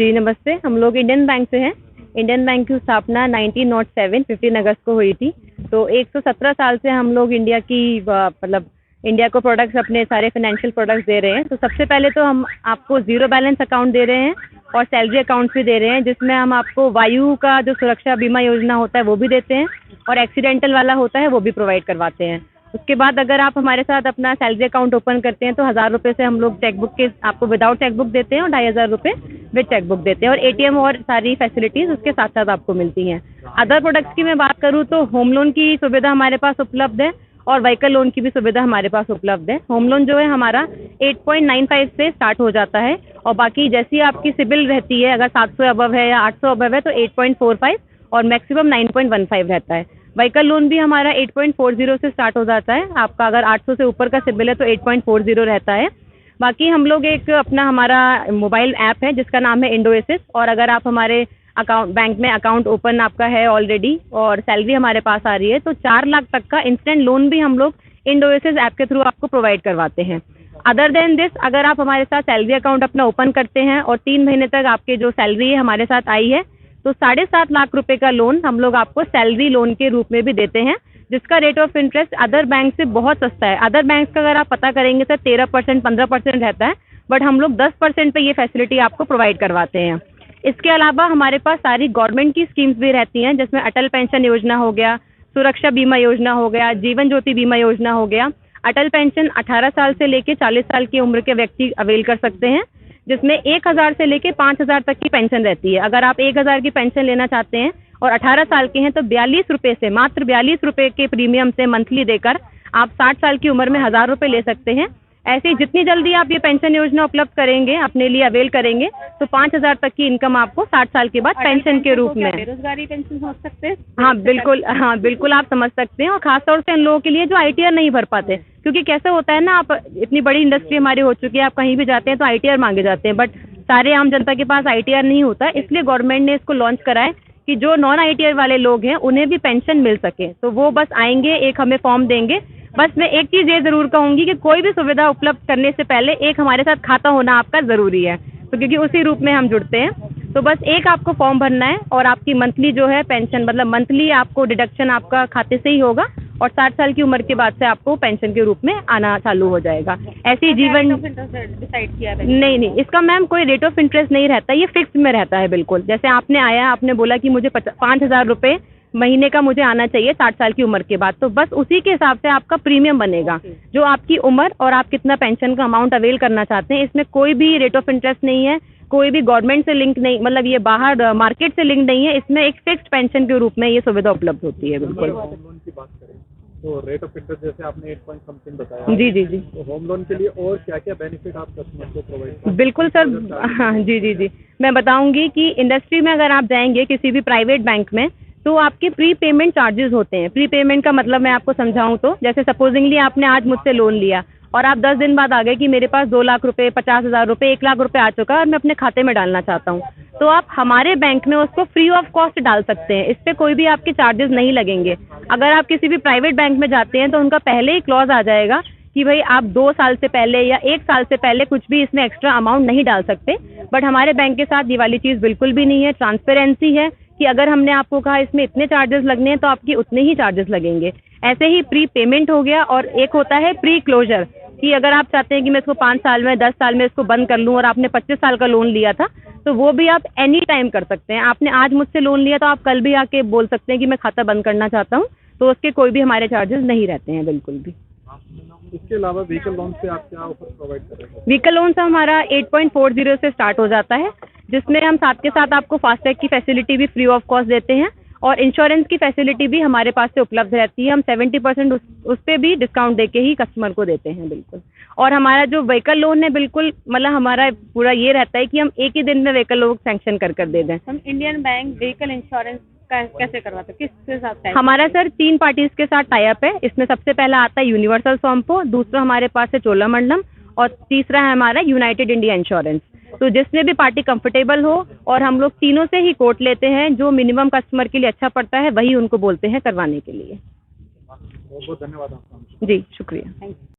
जी नमस्ते, हम लोग इंडियन बैंक से हैं। इंडियन बैंक की स्थापना 1907 15 अगस्त को हुई थी। तो 117 साल से हम लोग इंडिया की मतलब इंडिया को प्रोडक्ट्स, अपने सारे फाइनेंशियल प्रोडक्ट्स दे रहे हैं। तो सबसे पहले तो हम आपको ज़ीरो बैलेंस अकाउंट दे रहे हैं और सैलरी अकाउंट भी दे रहे हैं, जिसमें हम आपको वायु का जो सुरक्षा बीमा योजना होता है वो भी देते हैं और एक्सीडेंटल वाला होता है वो भी प्रोवाइड करवाते हैं। उसके बाद अगर आप हमारे साथ अपना सैलरी अकाउंट ओपन करते हैं तो 1000 रुपये से हम लोग चेकबुक के आपको विदाउट चेकबुक देते हैं और 2500 रुपये विद चेकबुक देते हैं और एटीएम और सारी फैसिलिटीज़ उसके साथ साथ आपको मिलती हैं। अदर प्रोडक्ट्स की मैं बात करूँ तो होम लोन की सुविधा हमारे पास उपलब्ध है और व्हीकल लोन की भी सुविधा हमारे पास उपलब्ध है। होम लोन जो है हमारा 8.95 से स्टार्ट हो जाता है और बाकी जैसी आपकी सिबिल रहती है, अगर 700 अबव है या 800 अबव है तो 8.45 और मैक्सिमम 9.15 रहता है। व्हीकल लोन भी हमारा 8.40 से स्टार्ट हो जाता है। आपका अगर 800 से ऊपर का सिबिल है तो 8.40 रहता है। बाकी हम लोग एक अपना हमारा मोबाइल ऐप है जिसका नाम है इंडोएसिस, और अगर आप हमारे अकाउंट बैंक में अकाउंट ओपन आपका है ऑलरेडी और सैलरी हमारे पास आ रही है तो 4 लाख तक का इंस्टेंट लोन भी हम लोग इंडोएसिस ऐप के थ्रू आपको प्रोवाइड करवाते हैं। अदर देन दिस, अगर आप हमारे साथ सैलरी अकाउंट अपना ओपन करते हैं और 3 महीने तक आपके जो सैलरी है हमारे साथ आई है तो 7.5 लाख रुपए का लोन हम लोग आपको सैलरी लोन के रूप में भी देते हैं, जिसका rate of interest other bank से बहुत सस्ता है। अदर बैंक का अगर आप पता करेंगे सर 13% 15% रहता है, बट हम लोग 10% पे ये फैसिलिटी आपको प्रोवाइड करवाते हैं। इसके अलावा हमारे पास सारी गवर्नमेंट की स्कीम्स भी रहती हैं, जिसमें अटल पेंशन योजना हो गया, सुरक्षा बीमा योजना हो गया, जीवन ज्योति बीमा योजना हो गया। अटल पेंशन 18 साल से लेके 40 साल की उम्र के व्यक्ति अवेल कर सकते हैं, जिसमें 1000 से लेके 5000 तक की पेंशन रहती है। अगर आप 1000 की पेंशन लेना चाहते हैं और 18 साल के हैं तो 42 रुपये से, मात्र 42 रुपये के प्रीमियम से मंथली देकर आप 60 साल की उम्र में 1000 रुपये ले सकते हैं। ऐसे ही जितनी जल्दी आप ये पेंशन योजना उपलब्ध करेंगे, अपने लिए अवेल करेंगे, तो 5000 तक की इनकम आपको 60 साल के बाद पेंशन के रूप में। बेरोजगारी पेंशन समझ सकते हैं? हाँ बिल्कुल आप समझ सकते हैं, और खासतौर से उन लोगों के लिए जो आईटीआर नहीं भर पाते, क्योंकि कैसे होता है ना, आप इतनी बड़ी इंडस्ट्री हमारी हो चुकी है, आप कहीं भी जाते हैं तो आईटीआर मांगे जाते हैं, बट सारे आम जनता के पास आईटीआर नहीं होता। इसलिए गवर्नमेंट ने इसको लॉन्च करा है कि जो नॉन आईटीआर वाले लोग हैं उन्हें भी पेंशन मिल सके। तो वो बस आएंगे, एक हमें फॉर्म देंगे। बस मैं एक चीज़ ये ज़रूर कहूँगी कि कोई भी सुविधा उपलब्ध करने से पहले एक हमारे साथ खाता होना आपका ज़रूरी है, तो क्योंकि उसी रूप में हम जुड़ते हैं। तो बस एक आपको फॉर्म भरना है और आपकी मंथली जो है पेंशन, मतलब मंथली आपको डिडक्शन आपका खाते से ही होगा और 60 साल की उम्र के बाद से आपको पेंशन के रूप में आना चालू हो जाएगा। ऐसे ही जीवन डिसाइड किया है? नहीं, इसका मैम कोई रेट ऑफ इंटरेस्ट नहीं रहता, ये फिक्स में रहता है बिल्कुल। जैसे आपने आया, आपने बोला कि मुझे 5000 रुपये महीने का मुझे आना चाहिए 60 साल की उम्र के बाद, तो बस उसी के हिसाब से आपका प्रीमियम बनेगा। जो आपकी उम्र और आप कितना पेंशन का अमाउंट अवेल करना चाहते हैं, इसमें कोई भी रेट ऑफ इंटरेस्ट नहीं है, कोई भी गवर्नमेंट से लिंक नहीं, मतलब ये बाहर मार्केट से लिंक नहीं है। इसमें एक फिक्स्ड पेंशन के रूप में ये सुविधा उपलब्ध होती है। बिल्कुल। होम लोन की बात करें तो रेट ऑफ इंटरेस्ट जैसे आपने 8 पॉइंट समथिंग बताया। जी। तो होम लोन के लिए और क्या क्या बेनिफिट आप कस्टमर को प्रोवाइड करते हैं? बिल्कुल सर, हाँ जी, मैं बताऊंगी कि इंडस्ट्री में अगर आप जाएंगे किसी भी प्राइवेट बैंक में तो आपके प्री पेमेंट चार्जेस होते हैं। प्री पेमेंट का मतलब मैं आपको समझाऊं तो, जैसे सपोजिंगली आपने आज मुझसे लोन लिया और आप 10 दिन बाद आ गए कि मेरे पास 2 लाख रुपए, 50,000 रुपये, 1 लाख रुपए आ चुका है और मैं अपने खाते में डालना चाहता हूँ, तो आप हमारे बैंक में उसको फ्री ऑफ कॉस्ट डाल सकते हैं। इस पर कोई भी आपके चार्जेस नहीं लगेंगे। अगर आप किसी भी प्राइवेट बैंक में जाते हैं तो उनका पहले ही क्लॉज आ जाएगा कि भाई आप 2 साल से पहले या 1 साल से पहले कुछ भी इसमें एक्स्ट्रा अमाउंट नहीं डाल सकते। बट हमारे बैंक के साथ ये वाली चीज़ बिल्कुल भी नहीं है। ट्रांसपेरेंसी है कि अगर हमने आपको कहा इसमें इतने चार्जेस लगने हैं तो आपकी उतने ही चार्जेस लगेंगे। ऐसे ही प्री पेमेंट हो गया, और एक होता है प्री क्लोजर, कि अगर आप चाहते हैं कि मैं इसको 5 साल में, 10 साल में इसको बंद कर लूँ और आपने 25 साल का लोन लिया था, तो वो भी आप एनी टाइम कर सकते हैं। आपने आज मुझसे लोन लिया तो आप कल भी आके बोल सकते हैं कि मैं खाता बंद करना चाहता हूँ, तो उसके कोई भी हमारे चार्जेस नहीं रहते हैं बिल्कुल भी। इसके अलावा व्हीकल लोन से आप क्या ऑफर प्रोवाइड कर रहे हैं? व्हीकल लोन से हमारा 8.40 से स्टार्ट हो जाता है, जिसमें हम साथ के साथ आपको फास्टैग की फैसिलिटी भी फ्री ऑफ कॉस्ट देते हैं और इंश्योरेंस की फैसिलिटी भी हमारे पास से उपलब्ध रहती है। हम 70% उस पर भी डिस्काउंट देके ही कस्टमर को देते हैं बिल्कुल। और हमारा जो व्हीकल लोन है बिल्कुल, मतलब हमारा पूरा ये रहता है कि हम एक ही दिन में व्हीकल लोन सैंक्शन कर दे दें। हम इंडियन बैंक व्हीकल इंश्योरेंस कैसे करवाते हैं, किसके साथ? हमारा सर 3 पार्टीज के साथ टाई अप है। इसमें सबसे पहला आता है यूनिवर्सल सोमपो, दूसरा हमारे पास है चोलामंडलम और तीसरा है हमारा यूनाइटेड इंडिया इंश्योरेंस। तो जिसमें भी पार्टी कंफर्टेबल हो, और हम लोग तीनों से ही कोट लेते हैं, जो मिनिमम कस्टमर के लिए अच्छा पड़ता है वही उनको बोलते हैं करवाने के लिए। बहुत बहुत धन्यवाद आपका। जी शुक्रिया।